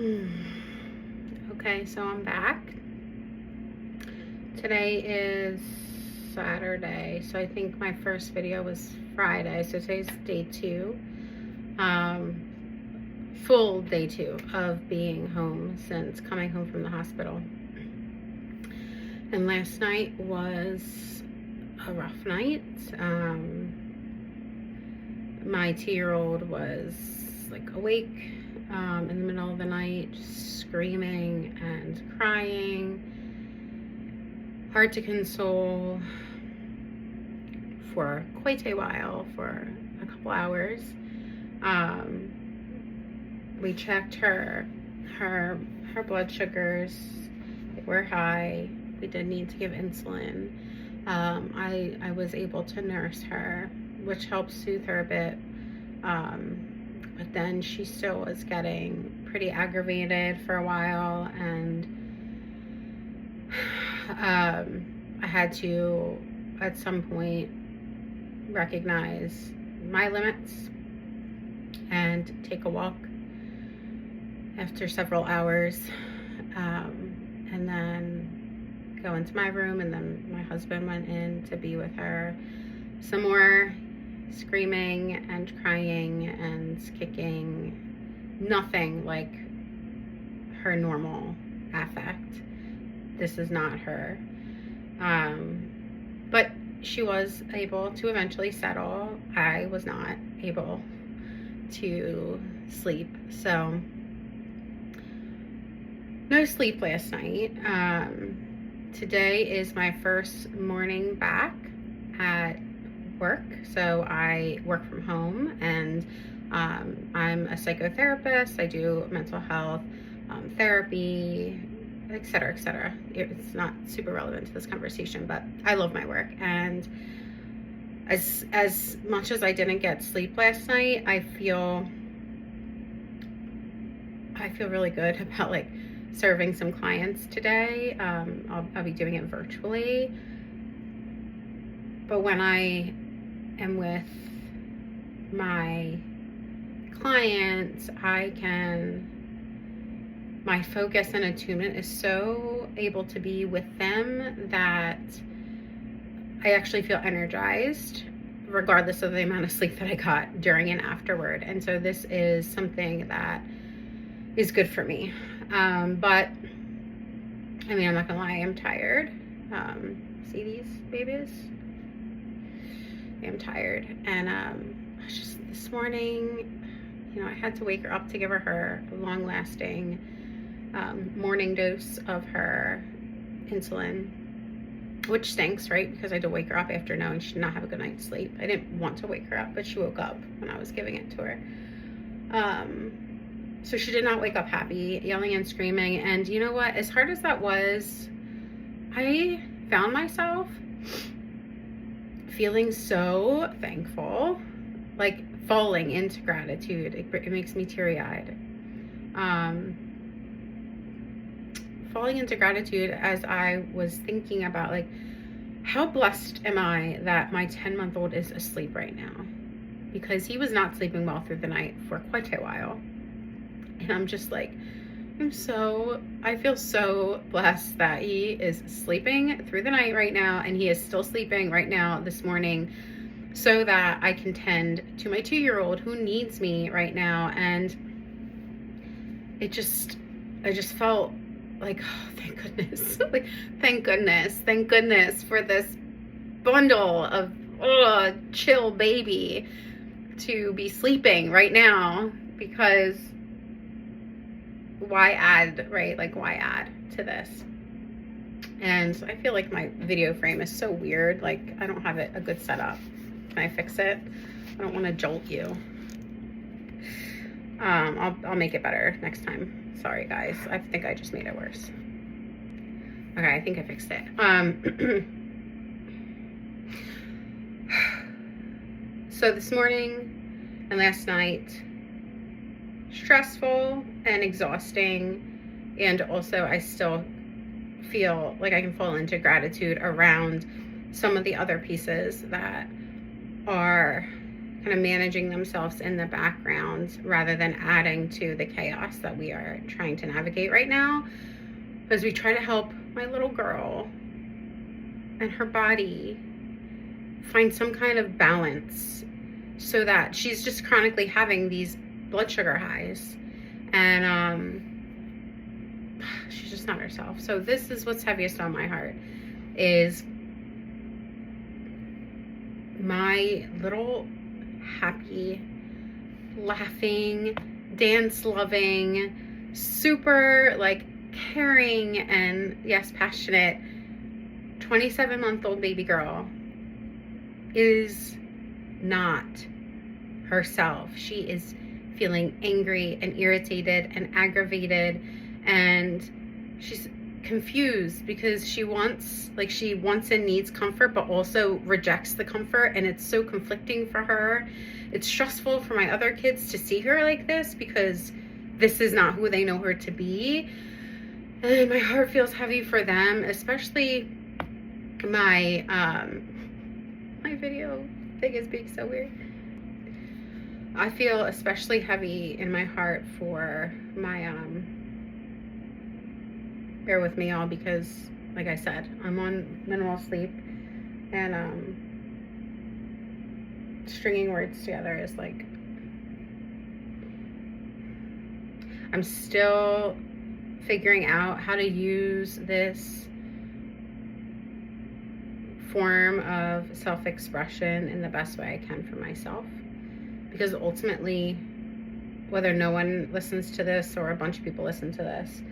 Okay, so I'm back. Today is Saturday, so I think my first video was Friday, so today's day 2. Full day 2 of being home since coming home from the hospital. And last night was a rough night. My 2-year-old was like awake in the middle of the night, just screaming and crying. Hard to console for quite a while, for a couple hours. We checked her blood sugars. They were high. We did need to give insulin. I was able to nurse her, which helped soothe her a bit. But then she still was getting pretty aggravated for a while, and I had to, at some point, recognize my limits and take a walk after several hours, and then go into my room, and then my husband went in to be with her some more, screaming and crying and kicking. Nothing like her normal affect. This is not her. But she was able to eventually settle. I was not able to sleep. So no sleep last night. Today is my first morning back at work. So I work from home, and I'm a psychotherapist. I do mental health therapy, etc., etc. It's not super relevant to this conversation, but I love my work. And as much as I didn't get sleep last night, I feel really good about like serving some clients today. I'll be doing it virtually, but when I am with my clients, my focus and attunement is so able to be with them that I actually feel energized regardless of the amount of sleep that I got during and afterward. And so this is something that is good for me. But I mean, I'm not gonna lie, I'm tired. See these babies? I'm tired. And just this morning, I had to wake her up to give her a long-lasting morning dose of her insulin, which stinks, right? Because I had to wake her up after knowing she did not have a good night's sleep. I didn't want to wake her up, but she woke up when I was giving it to her. So she did not wake up happy, yelling and screaming. And you know what? As hard as that was, I found myself feeling so thankful, like falling into gratitude. It makes me teary-eyed. Falling into gratitude as I was thinking about, like, how blessed am I that my 10-month-old is asleep right now, because he was not sleeping well through the night for quite a while. And I'm just like, I feel so blessed that he is sleeping through the night right now, and he is still sleeping right now this morning, so that I can tend to my 2-year-old who needs me right now. And I just felt like, oh, thank goodness. Like, thank goodness for this bundle of chill baby to be sleeping right now, because why add, right? Like, why add to this? And I feel like my video frame is so weird. Like, I don't have a good setup. Can I fix it? I don't want to jolt you. I'll make it better next time. Sorry, guys. I think I just made it worse. Okay, I think I fixed it. So this morning and last night, stressful and exhausting, and also I still feel like I can fall into gratitude around some of the other pieces that are kind of managing themselves in the background rather than adding to the chaos that we are trying to navigate right now, as we try to help my little girl and her body find some kind of balance, so that she's just chronically having these blood sugar highs, and she's just not herself. So this is what's heaviest on my heart, is my little happy, laughing, dance loving, super like caring and yes, passionate 27-month-old baby girl is not herself. She is feeling angry and irritated and aggravated, and she's confused because she wants and needs comfort, but also rejects the comfort, and it's so conflicting for her. It's stressful for my other kids to see her like this, because this is not who they know her to be, and my heart feels heavy for them, especially my my video thing is being so weird. I feel especially heavy in my heart for my bear with me y'all, because like I said, I'm on minimal sleep, and stringing words together is like, I'm still figuring out how to use this form of self-expression in the best way I can for myself, because ultimately, whether no one listens to this or a bunch of people listen to this,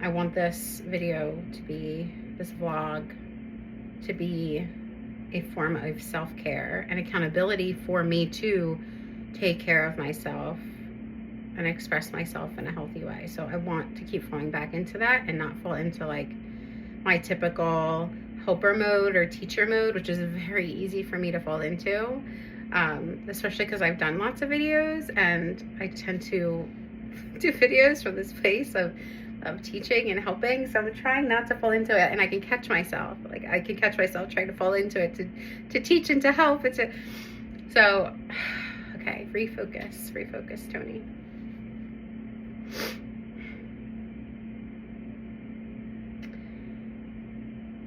I want this video to be, this vlog, to be a form of self-care and accountability for me to take care of myself and express myself in a healthy way. So I want to keep falling back into that and not fall into like my typical helper mode or teacher mode, which is very easy for me to fall into, especially because I've done lots of videos and I tend to do videos from this place of teaching and helping. So I'm trying not to fall into it, and I can catch myself. Like I can catch myself trying to fall into it to teach and to help. So okay, refocus, Tony.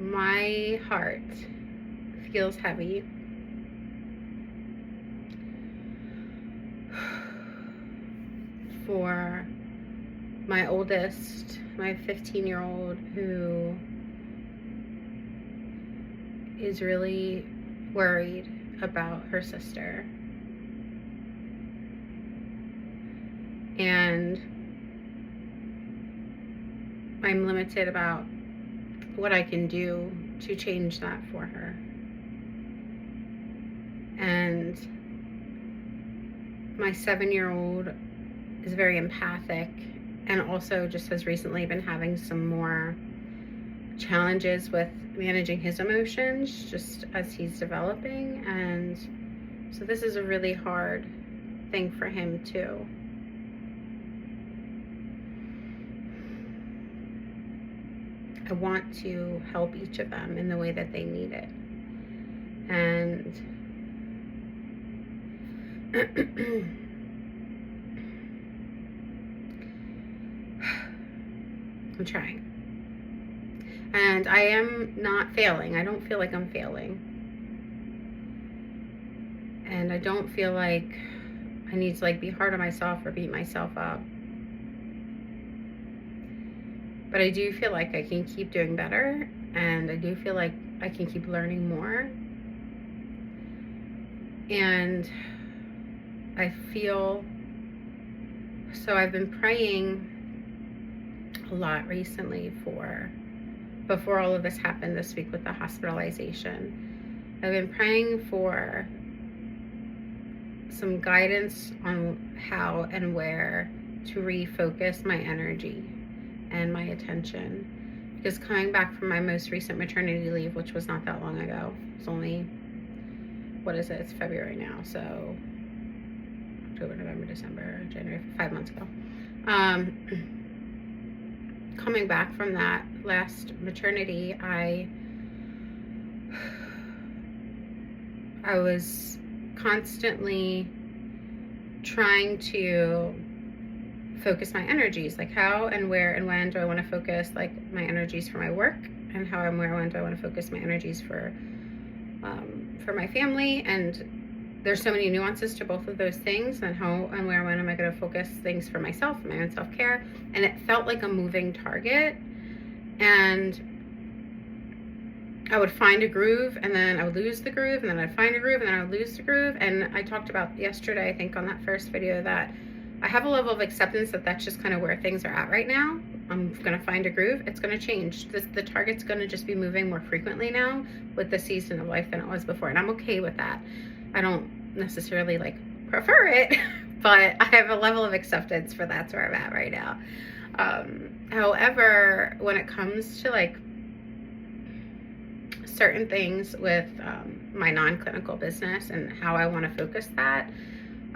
My heart feels heavy for my oldest, my 15-year-old, who is really worried about her sister. And I'm limited about what I can do to change that for her. And my 7-year-old is very empathic, and also just has recently been having some more challenges with managing his emotions just as he's developing. And so this is a really hard thing for him too. I want to help each of them in the way that they need it. And I'm trying. And I am not failing. I don't feel like I'm failing. And I don't feel like I need to like be hard on myself or beat myself up. But I do feel like I can keep doing better, and I do feel like I can keep learning more. And I feel, so I've been praying a lot recently before all of this happened this week with the hospitalization. I've been praying for some guidance on how and where to refocus my energy and my attention, because coming back from my most recent maternity leave, which was not that long ago, it's only, what is it, it's February now, so October, November, December, January, 5 months ago. Coming back from that last maternity, I was constantly trying to focus my energies, like how and where and when do I want to focus like my energies for my work, and how and where and when do I want to focus my energies for my family. And there's so many nuances to both of those things, and how and where and when am I going to focus things for myself, my own self-care. And it felt like a moving target, and I would find a groove and then I would lose the groove, and then I'd find a groove and then I would lose the groove. And I talked about yesterday, I think on that first video, that I have a level of acceptance that that's just kind of where things are at right now. I'm going to find a groove. It's going to change. The target's going to just be moving more frequently now with the season of life than it was before. And I'm okay with that. I don't necessarily like prefer it, but I have a level of acceptance for that's where I'm at right now. However, when it comes to like certain things with my non-clinical business and how I want to focus that,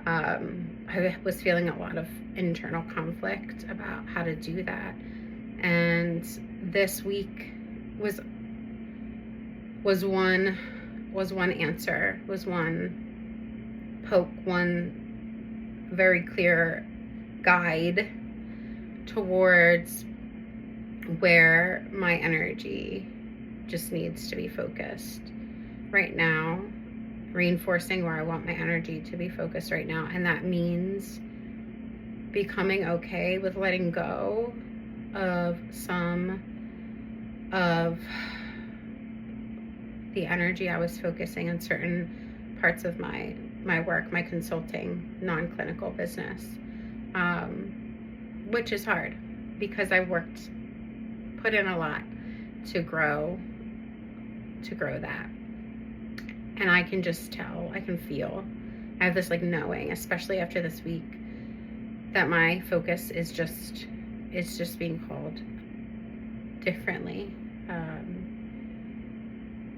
I was feeling a lot of internal conflict about how to do that. And this week was one answer, was one poke, one very clear guide towards where my energy just needs to be focused right now, reinforcing where I want my energy to be focused right now. And that means becoming okay with letting go of some of the energy I was focusing on certain parts of my work, my consulting, non-clinical business, which is hard because I've put in a lot to grow that. And I can just tell, I can feel, I have this like knowing, especially after this week, that my focus is just being called differently.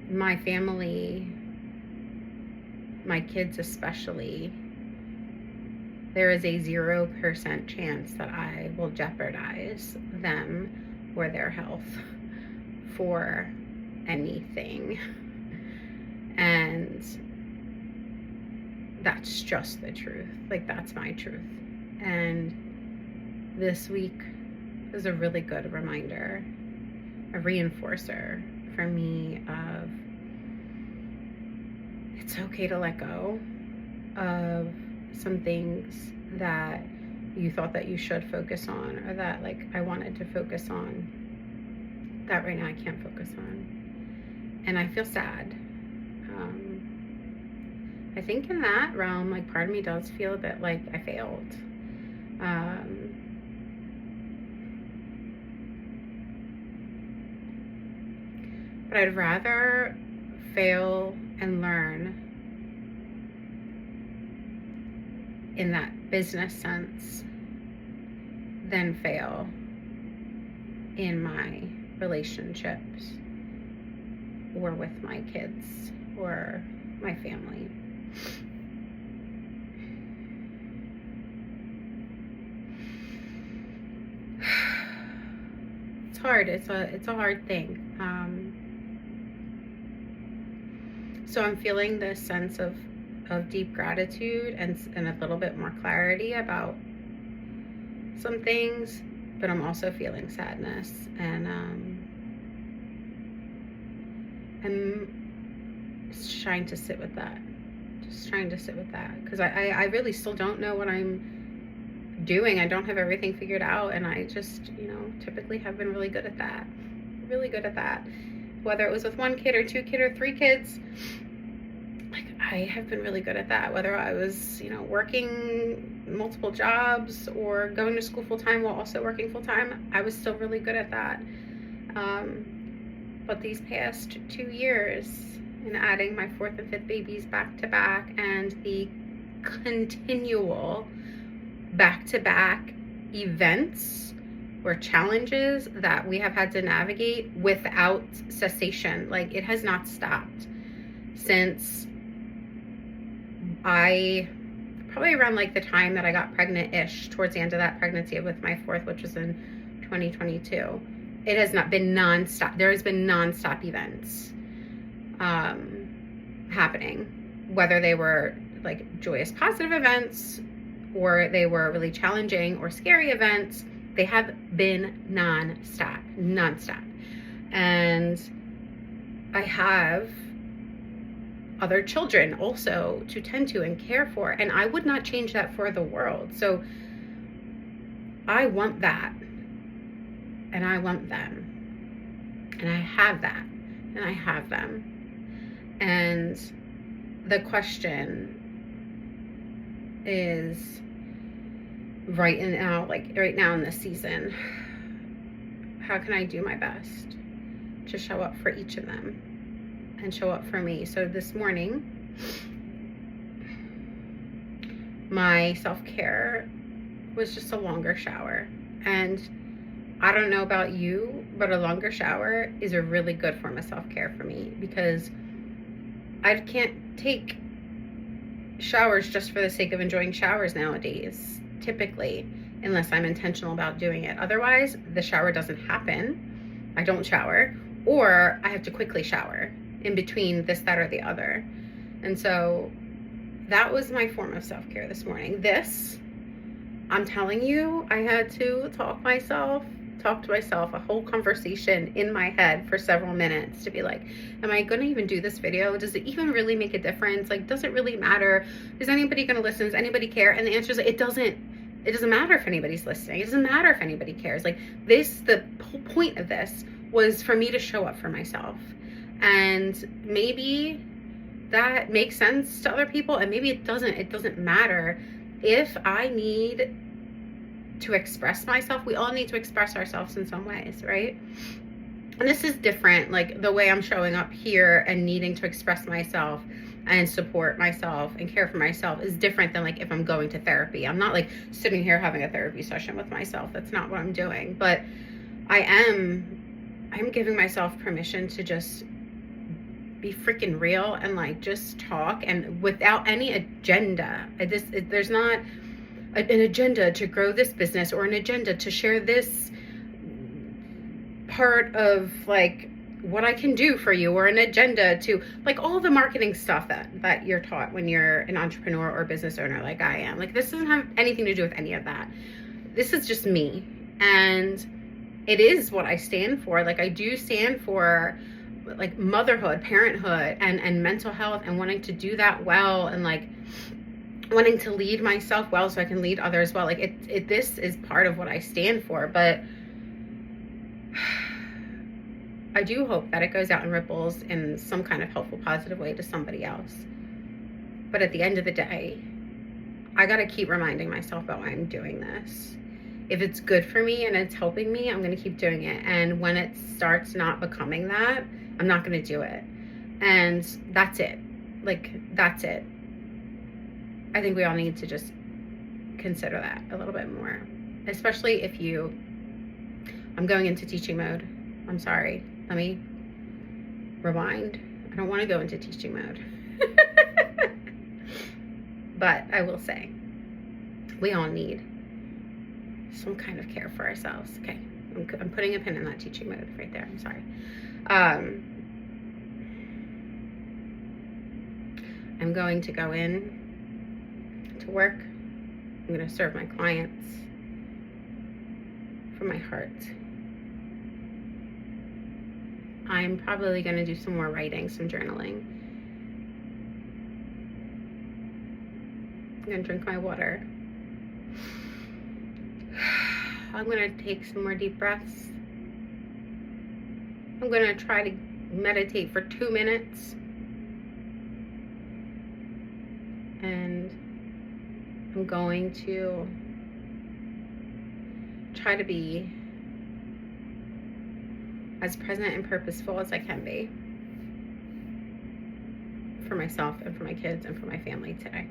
My family, my kids especially, there is a 0% chance that I will jeopardize them or their health for anything. And that's just the truth. Like, that's my truth. And this week was a really good reminder, a reinforcer for me of it's okay to let go of some things that you thought that you should focus on, or that like I wanted to focus on, that right now I can't focus on. And I feel sad. I think in that realm, like part of me does feel a bit like I failed. But I'd rather fail and learn in that business sense than fail in my relationships or with my kids or my family. It's hard. It's a hard thing. So I'm feeling this sense of deep gratitude and a little bit more clarity about some things, but I'm also feeling sadness, and I'm just trying to sit with that. Because I really still don't know what I'm doing. I don't have everything figured out, and I just, typically have been really good at that. Whether it was with one kid or two kids or three kids, like I have been really good at that. Whether I was, working multiple jobs or going to school full time while also working full time, I was still really good at that. But these past 2 years, and adding my fourth and fifth babies back to back, and the continual back to back events or challenges that we have had to navigate without cessation. Like, it has not stopped since probably around like the time that I got pregnant-ish, towards the end of that pregnancy with my fourth, which was in 2022. It has not been nonstop. There has been nonstop events happening, whether they were like joyous, positive events, or they were really challenging or scary events. They have been nonstop. And I have other children also to tend to and care for, and I would not change that for the world. So I want that, and I want them, and I have that, and I have them. And the question is, right now in this season, how can I do my best to show up for each of them and show up for me? So this morning, my self-care was just a longer shower. And I don't know about you, but a longer shower is a really good form of self-care for me, because I can't take showers just for the sake of enjoying showers nowadays, typically, unless I'm intentional about doing it. Otherwise, the shower doesn't happen. I don't shower, or I have to quickly shower in between this, that, or the other. And so that was my form of self-care this morning. This, I'm telling you, I had to talk to myself a whole conversation in my head for several minutes to be like, am I going to even do this video? Does it even really make a difference? Like, does it really matter? Is anybody going to listen? Does anybody care? And the answer is, it doesn't matter if anybody's listening. It doesn't matter if anybody cares. Like, the whole point of this was for me to show up for myself. And maybe that makes sense to other people, and maybe it doesn't matter. If I need to express myself, we all need to express ourselves in some ways, right? And this is different. Like, the way I'm showing up here and needing to express myself and support myself and care for myself is different than like if I'm going to therapy. I'm not like sitting here having a therapy session with myself. That's not what I'm doing. But I'm giving myself permission to just be freaking real and like just talk, and without any agenda. There's not an agenda to grow this business, or an agenda to share this part of like what I can do for you, or an agenda to like all the marketing stuff that you're taught when you're an entrepreneur or business owner like I am. Like, this doesn't have anything to do with any of that. This is just me, and it is what I stand for. Like, I do stand for like motherhood, parenthood, and mental health, and wanting to do that well, and like wanting to lead myself well so I can lead others well. Like, this is part of what I stand for. But I do hope that it goes out and ripples in some kind of helpful, positive way to somebody else. But at the end of the day, I got to keep reminding myself about why I'm doing this. If it's good for me and it's helping me, I'm going to keep doing it. And when it starts not becoming that, I'm not going to do it. And that's it. Like, that's it. I think we all need to just consider that a little bit more, especially if I'm going into teaching mode. I'm sorry. Let me rewind. I don't want to go into teaching mode. But I will say, we all need some kind of care for ourselves. Okay. I'm putting a pin in that teaching mode right there. I'm sorry. I'm going to go in to work. I'm going to serve my clients from my heart. I'm probably going to do some more writing, some journaling. I'm going to drink my water. I'm going to take some more deep breaths. I'm going to try to meditate for 2 minutes. And I'm going to try to be as present and purposeful as I can be for myself and for my kids and for my family today.